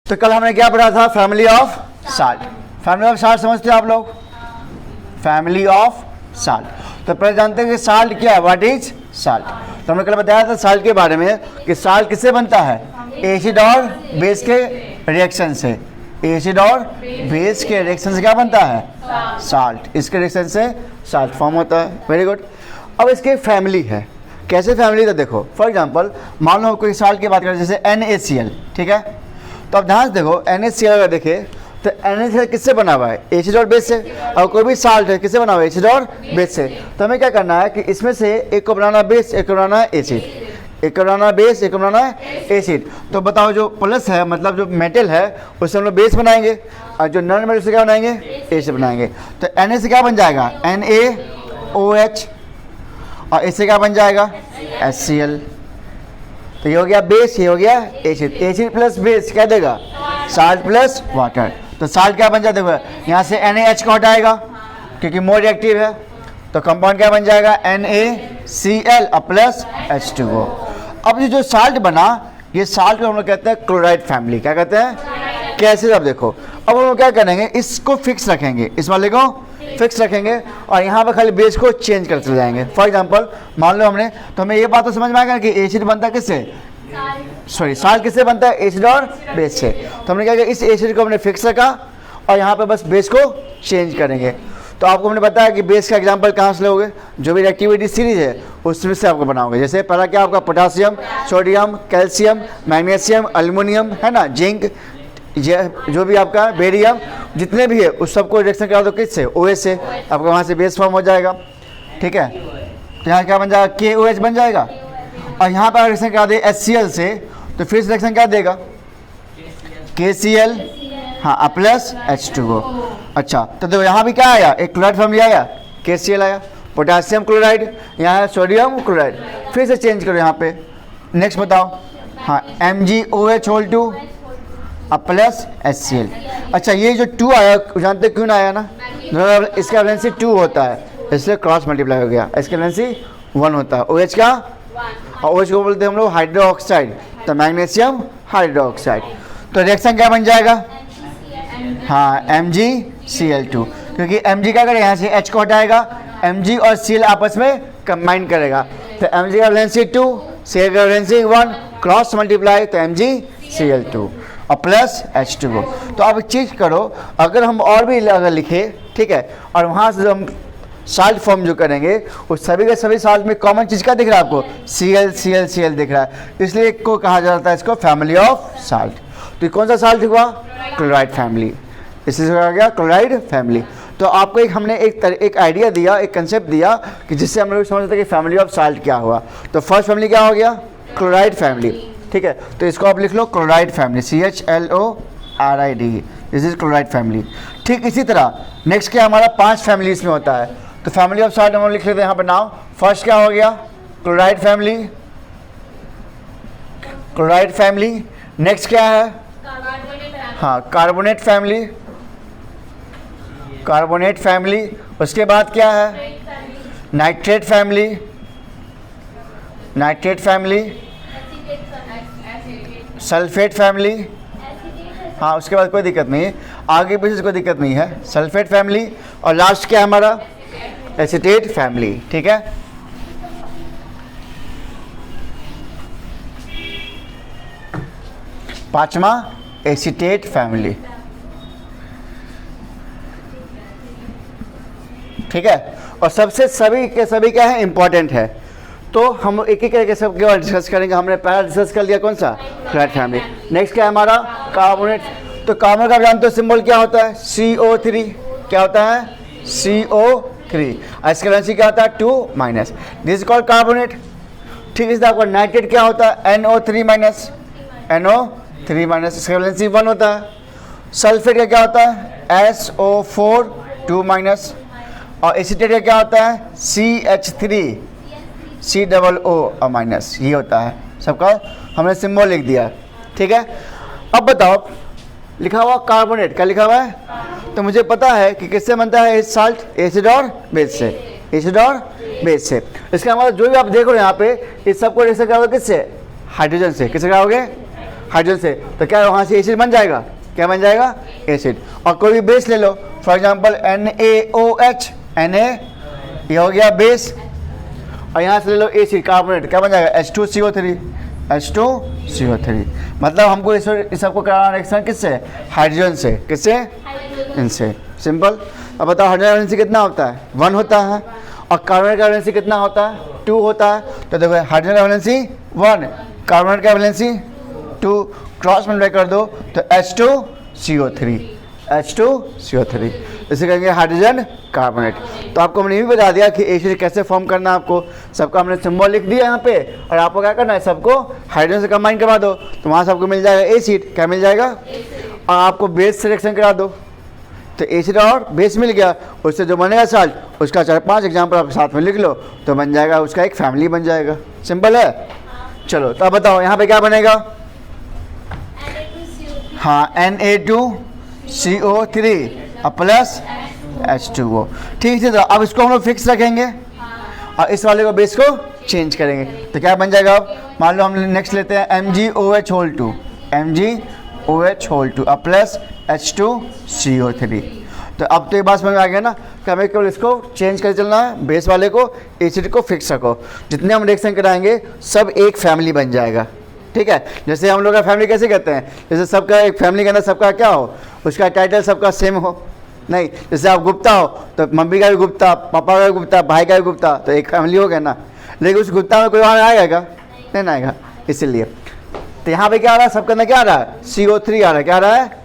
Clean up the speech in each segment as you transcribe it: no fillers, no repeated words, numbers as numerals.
तो कल हमने क्या पढ़ा था? Family of salt. Family of salt समझते हो आप लोग? Family of salt. तो पहले जानते हैं कि साल्ट क्या है, व्हाट इज साल्ट। तो हमने कल बताया था साल्ट के बारे में कि साल्ट किससे बनता है? एसिड और बेस के रिएक्शन से। एसिड और बेस के रिएक्शन से क्या बनता है? साल्ट। इसके रिएक्शन से साल्ट फॉर्म होता है। Very good. अब इसकी फैमिली है। कैसे फैमिली? तो देखो, फॉर एग्जांपल मान लो कोई साल्ट की बात करें, जैसे NaCl, ठीक है। तो अब ध्यान से देखो, NaCl अगर देखें तो NaCl किससे बना हुआ है? एसिड और बेस से। और कोई भी साल्ट है किससे बना हुआ है? एसिड और बेस से। तो हमें क्या करना है कि इसमें से एक को बनाना बेस, एक को बनाना एसिड, एक को बनाना बेस, एक को बनाना एसिड। तो बताओ, जो प्लस है मतलब जो मेटल है उससे हम लोग बेस बनाएंगे, और जो नॉन मेटल से क्या बनाएंगे? एसिड बनाएंगे। तो Na से क्या बन जाएगा? NaOH। और इससे क्या बन जाएगा? HCl। तो ये हो गया बेस, ये हो गया एसिड। एसिड प्लस बेस क्या देगा? Salt plus water. तो साल्ट क्या बन जाता है? यहाँ से NaH को हटाएगा क्योंकि मोर रिएक्टिव है, तो कंपाउंड क्या बन जाएगा? NaCl और प्लस H2O। अब ये जो साल्ट बना, ये साल्ट को हम लोग कहते हैं क्लोराइड फैमिली। क्या कहते हैं? कैसे? अब देखो, अब हम लोग क्या करेंगे, इसको फिक्स रखेंगे, इस वाले को फिक्स रखेंगे, और यहाँ पर खाली बेस को चेंज करते चले जाएंगे। फॉर एग्जांपल मान लो हमने, तो हमें ये बात तो समझ में आएगा कि एसिड बनता है किससे? सॉरी, साल्ट किससे बनता है? एसिड और बेस से। तो हमने क्या किया, इस एसिड को हमने फिक्स रखा और यहाँ पे बस बेस को चेंज करेंगे। तो आपको हमने बताया कि बेस का एग्जांपल कहाँ से लोगे? जो भी एक्टिविटी सीरीज है उसमें से आपको बनाओगे। जैसे पहला क्या आपका? Potassium, sodium, calcium, magnesium, aluminium, है ना, जिंक, जो भी आपका बेरियम, जितने भी है उस सबको रिएक्शन करा दो किससे? OH से। आपको वहाँ से बेस फॉर्म हो जाएगा, ठीक है। तो यहाँ क्या बन जाएगा? KOH बन जाएगा। और यहाँ पर रिएक्शन करा दे HCl से, तो फिर रिएक्शन क्या देगा? KCl, हाँ, प्लस H2O। अच्छा, तो देखो यहाँ भी क्या आया? एक क्लोराइड फैमिली आया, KCl आया। पोटासियम क्लोराइड, यहाँ है सोडियम क्लोराइड। फिर से चेंज करो यहाँ पे। नेक्स्ट बताओ, हाँ, MgOH2 प्लस HCl। अच्छा, ये जो 2 आया, जानते क्यों ना आया ना? इसका वैलेंसी 2 होता है, इसलिए क्रॉस मल्टीप्लाई हो गया। इसका वैलेंसी 1 होता है। OH का, और OH को बोलते हैं हम लोग हाइड्रो ऑक्साइड, तो मैग्नीशियम हाइड्रो ऑक्साइड। तो रिएक्शन क्या बन जाएगा? हाँ, MgCl2, क्योंकि Mg क्या करेगा? यहाँ से H को हटाएगा, Mg और Cl आपस में कंबाइन करेगा। तो Mg का वैलेंसी 2, Cl का वैलेंसी 1, क्रॉस मल्टीप्लाई, तो MgCl2 और प्लस H2O। तो अब एक चीज़ करो, अगर हम और भी अगर लिखे, ठीक है, और वहाँ से हम साल्ट फॉर्म जो करेंगे उस सभी के सभी साल्ट में कॉमन चीज़ क्या दिख रहा है आपको? Cl दिख रहा है, इसलिए एक को कहा जाता है इसको फैमिली ऑफ साल्ट। तो कौन सा साल्ट हुआ? Chloride family. इसलिए कहा गया क्लोराइड फैमिली। तो आपको हमने एक आइडिया दिया, एक कंसेप्ट दिया कि जिससे हम लोग समझ सकते हैं कि फैमिली ऑफ साल्ट क्या हुआ। तो फर्स्ट फैमिली क्या हो गया? क्लोराइड फैमिली, ठीक है। तो इसको आप लिख लो chloride family, CHLORID, this is chloride family. ठीक इसी तरह नेक्स्ट क्या हमारा 5 फैमिली इसमें होता है। तो फैमिली ऑफ साल्ट हम लिख लेते हैं यहाँ पर नाम। फर्स्ट क्या हो गया? Chloride family, chloride family. Next क्या है? हाँ, कार्बोनेट फैमिली, कार्बोनेट फैमिली। उसके बाद क्या है? Nitrate family, nitrate family. Sulphate family, हाँ, उसके बाद कोई दिक्कत नहीं है, आगे पीछे कोई दिक्कत नहीं है। Sulphate family. और लास्ट क्या है हमारा? एसीटेट फैमिली, ठीक है। पांचवा एसीटेट फैमिली, ठीक है। और सबसे सभी के सभी क्या है? इंपॉर्टेंट है। तो हम एक एक करके सबके बारे में डिस्कस करेंगे। हमने पहला डिस्कस कर लिया कौन सा? Chloride family. नेक्स्ट क्या है हमारा? कार्बोनेट। तो कार्बोनेट का जानते हो सिंबल क्या होता है? CO3। क्या होता है? CO3। इसका वैलेंसी क्या होता है? 2-। This is called carbonate. ठीक है। आपका नाइट्रेट क्या होता है? NO3-, NO3-, इसका वैलेंसी 1 होता है। सल्फेट का क्या होता है? SO4 2-। और एसीटेट का क्या होता है? CH3 COO-। ये होता है सबका, हमने सिंबल लिख दिया, ठीक है। अब बताओ, लिखा हुआ कार्बोनेट, क्या लिखा हुआ है? तो मुझे पता है कि किससे बनता है साल्ट? एसिड और बेस से, एसिड और बेस से। इसका मतलब जो भी आप देख रहे हो यहाँ पे, इस सबको रिएक्शन कराओगे किससे? हाइड्रोजन से। किससे कराओगे? हाइड्रोजन से, तो क्या वहाँ से एसिड बन जाएगा, क्या बन जाएगा, एसिड। और कोई भी बेस ले लो, फॉर एग्जांपल NaOH, Na ये हो गया बेस, और यहाँ से ले लो एसिड कार्बोनेट, क्या बन जाएगा, H2CO3, H2CO3। मतलब हमको इस सबको कराना रिएक्शन किससे, हाइड्रोजन से, किससे, इनसे, सिंपल। अब बताओ हाइड्रोजन का वैलेंसी कितना होता है, 1 होता है, और कार्बोनेट का वैलेंसी कितना होता है, 2 होता है। तो देखो हाइड्रोजन का वैलेंसी 1, कार्बोनेट का वैलेंसी 2, क्रॉस मल्टीप्लाई कर दो तो H2CO3, H2CO3, इसे कहेंगे हाइड्रोजन कार्बोनेट। तो आपको मैंने ये भी बता दिया कि एसिड कैसे फॉर्म करना है आपको, सबका हमने सिंबल लिख दिया यहाँ पे, और आपको क्या करना है, सबको हाइड्रोजन से कंबाइन करवा दो, तो वहाँ से आपको मिल जाएगा एसिड, क्या मिल जाएगा, और आपको बेस सिलेक्शन करा दो, तो एसिड और बेस मिल गया, उससे जो बनेगा साल्ट उसका 4-5 एग्जाम्पल आप साथ में लिख लो, तो बन जाएगा, उसका एक फैमिली बन जाएगा। सिंपल है। चलो तो अब बताओ यहाँ पे क्या बनेगा, हाँ Na2CO3 और प्लस H2O, ठीक है। तो अब इसको हम लोग फिक्स रखेंगे और इस वाले को बेस को चेंज करेंगे, तो क्या बन जाएगा। अब मान लो हम नेक्स्ट लेते हैं MgOH2, MgOH2 और प्लस H2CO3। तो अब तो ये बात समझ में आ गया ना कि हमें केवल इसको चेंज कर चलना है, बेस वाले को, एसिड को फिक्स रखो। जितने हम रिएक्शन कराएंगे सब एक फैमिली बन जाएगा, ठीक है। जैसे हम लोग का फैमिली कैसे कहते हैं, जैसे सबका एक फैमिली के अंदर सबका क्या हो, उसका टाइटल सबका सेम हो, नहीं जैसे आप गुप्ता हो तो मम्मी का भी गुप्ता, पापा का भी गुप्ता, भाई का भी गुप्ता, तो एक फैमिली हो गया ना। लेकिन उस गुप्ता में कोई और आएगा नहीं आएगा, इसीलिए। तो यहाँ पे क्या आ रहा है, सबके अंदर क्या आ रहा है, CO3 आ रहा है, क्या आ रहा है।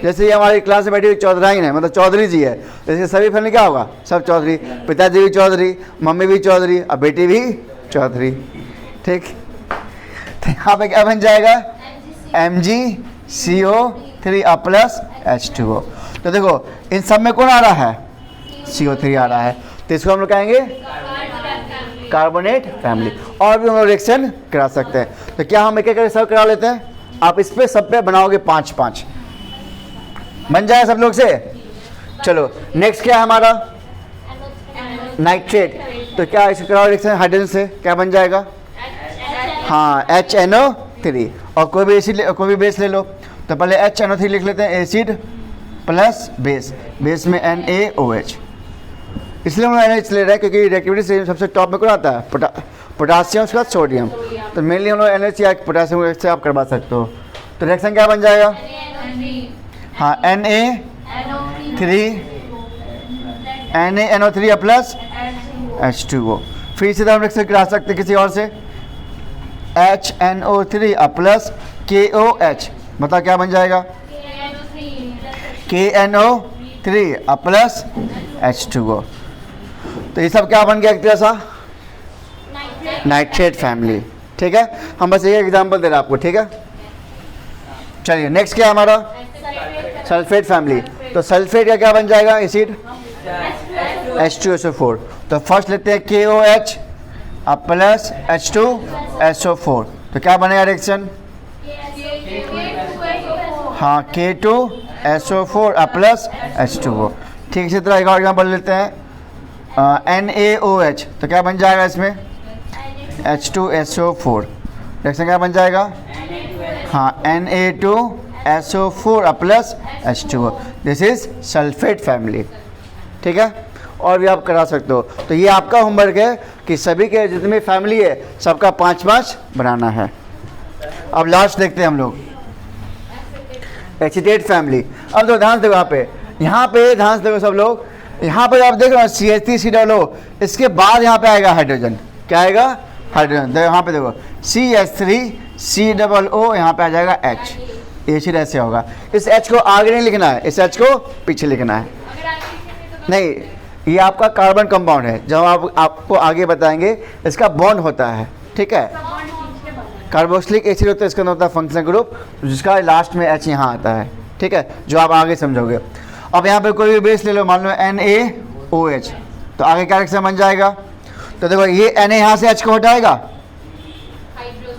जैसे ये हमारी क्लास में बैठी हुई चौधराइन है, मतलब चौधरी जी है, जैसे सभी फैमिली क्या होगा, सब चौधरी, पिताजी भी चौधरी, मम्मी भी चौधरी और बेटी भी चौधरी, ठीक। तो यहाँ पे क्या बन जाएगा, MgCO3 और प्लस H2O। तो देखो इन सब में कौन आ रहा है, CO3 आ रहा है, तो इसको हम लोग कहेंगे कार्बोनेट फैमिली। और भी हम लोग रिएक्शन करा सकते हैं। तो क्या हम एक एक सब करा लेते हैं, आप इस पे सब पे बनाओगे 5-5, बन जाए सब लोग से। चलो नेक्स्ट क्या है हमारा, नाइट्रेट। तो क्या इसका कराओ रिएक्शन हाइड्रोजन से, क्या बन जाएगा, हाँ HNO3। और कोई भी एसिड, कोई भी बेस ले लो, तो पहले HNO3 लिख लेते हैं, एसिड प्लस बेस, बेस में NaOH। इसलिए हम NH ले रहे हैं क्योंकि रिएक्टिविटी से सबसे टॉप में कौन आता है, पोटासियम उसके बाद सोडियम। तो मेनली हम लोग NH या पोटासियम से आप करवा सकते हो। तो रिएक्शन क्या बन जाएगा, हाँ NaNO3 प्लस H2O। फिर से हम रिएक्शन करा सकते हैं किसी और से, HNO3 प्लस KOH, बताओ क्या बन जाएगा, KNO3 प्लस H2O। तो ये सब क्या बन गया, एक तरह सा नाइट्रेट फैमिली, ठीक है। हम बस एक एग्जांपल दे रहे हैं आपको, ठीक है। चलिए नेक्स्ट क्या है हमारा, सल्फेट फैमिली। तो सल्फेट का क्या बन जाएगा, एसिड H2SO4। तो फर्स्ट लेते हैं KOH प्लस H2SO4, तो क्या बनेगा रिएक्शन, हाँ K2SO4 प्लस H2O। ठीक इसी तरह एक और एग्जाम्पल लेते हैं NaOH, तो क्या बन जाएगा इसमें, H2SO4। रिएक्शन क्या बन जाएगा, हाँ Na2SO4 plus H2O। This is sulphate family, ठीक है। और भी आप करा सकते हो। तो ये आपका होमवर्क है कि सभी के जितनी फैमिली है सबका 5-5 बनाना है। अब लास्ट देखते हैं हम लोग, एसिटेट फैमिली। अब तो ध्यान देखो यहाँ पे ध्यान से देखो सब लोग, यहाँ पे आप देख रहे हो CH3COO, इसके बाद यहाँ पे आएगा हाइड्रोजन, क्या आएगा, हाइड्रोजन। देखो यहाँ पे देखो CH3COO, यहाँ पे आ जाएगा H, एसिड ऐसे होगा। इस H को आगे नहीं लिखना है, इस H को पीछे लिखना है। नहीं, ये आपका कार्बन कंपाउंड है, जब आपको आगे बताएंगे इसका बॉन्ड होता है, ठीक है। कार्बोक्सिलिक एसिड होता है, इसका होता है फंक्शनल ग्रुप, जिसका लास्ट में H यहाँ आता है, ठीक है, जो आप आगे समझोगे। अब यहाँ पे कोई भी बेस ले लो, मान लो NaOH, तो आगे क्या रिएक्शन बन जाएगा। तो देखो ये Na यहाँ से H को हटाएगा,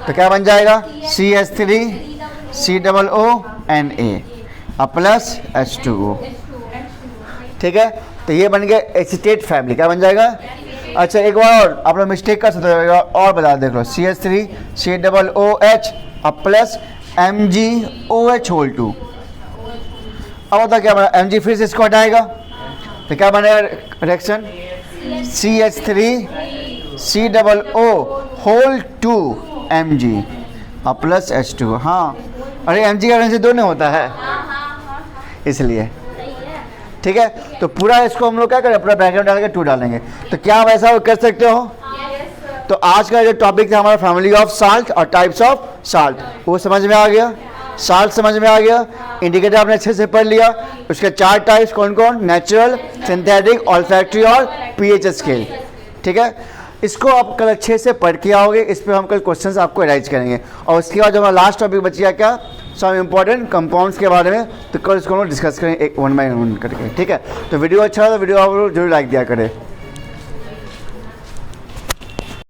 तो क्या बन जाएगा, CH3COONA प्लस H2O, ठीक है। तो ये बन गया एसिटेट फैमिली, क्या बन जाएगा। अच्छा एक बार और आप लोग मिस्टेक कर सकते हो, और बता देख लो, CH3COOH प्लस MgOH होल 2। अब बताओ क्या बना, Mg फिर से इसको हटाएगा तो क्या बनेगा रिएक्शन, CH3COO होल 2 Mg और प्लस H2। हाँ, अरे Mg का रेंज दोनों होता है इसलिए, ठीक है। तो पूरा इसको हम लोग क्या करें, पूरा बैकग्राउंड डाल के 2 डालेंगे। तो क्या आप ऐसा कर सकते हो? तो आज का जो टॉपिक था हमारा फैमिली ऑफ साल्ट और टाइप्स ऑफ साल्ट, वो समझ में आ गया, साल्ट समझ में आ गया, इंडिकेटर आपने अच्छे से पढ़ लिया। उसके 4 टाइप्स कौन कौन, नेचुरल, सिंथेटिक, ऑल्फैक्टरी और पीएच स्केल, ठीक है। इसको आप कल अच्छे से पढ़ के आओगे, इस पर हम कल क्वेश्चंस आपको एराइज करेंगे। और उसके बाद जो हमारा लास्ट टॉपिक बच गया क्या, सम इम्पॉर्टेंट कंपाउंड्स के बारे में, तो कल इसको हम डिस्कस करेंगे एक 1 बाय 1 करके, ठीक है। तो वीडियो अच्छा है तो वीडियो आप जरूर लाइक दिया करें।